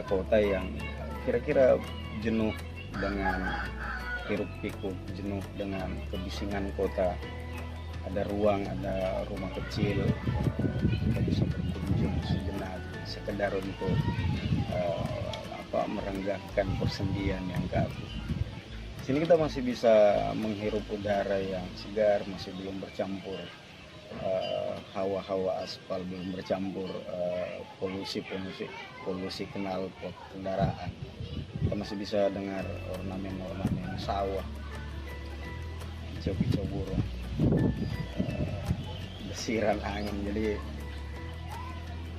kota yang kira-kira jenuh dengan hiruk pikuk, jenuh dengan kebisingan kota. Ada ruang, ada rumah kecil, kita bisa berkunjung sejenak, sekedar untuk merenggangkan persendian yang kabur. Sini kita masih bisa menghirup udara yang segar, masih belum bercampur hawa-hawa aspal, belum bercampur polusi knalpot kendaraan. Kita masih bisa dengar ornamen-ornamen sawah, kicau-kicau burung, desiran angin. Jadi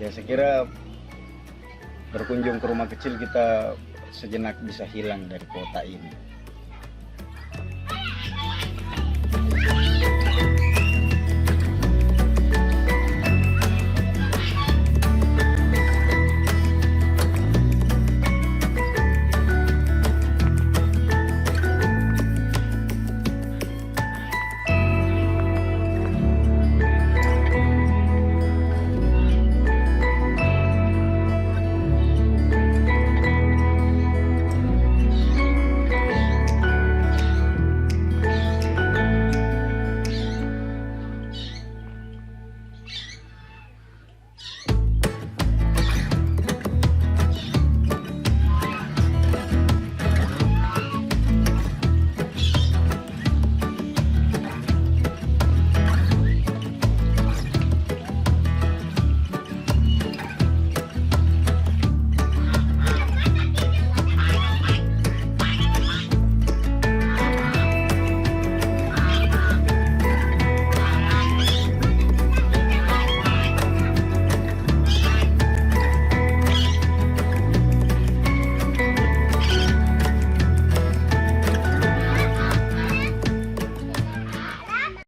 ya saya kira berkunjung ke rumah kecil kita sejenak bisa hilang dari kota ini.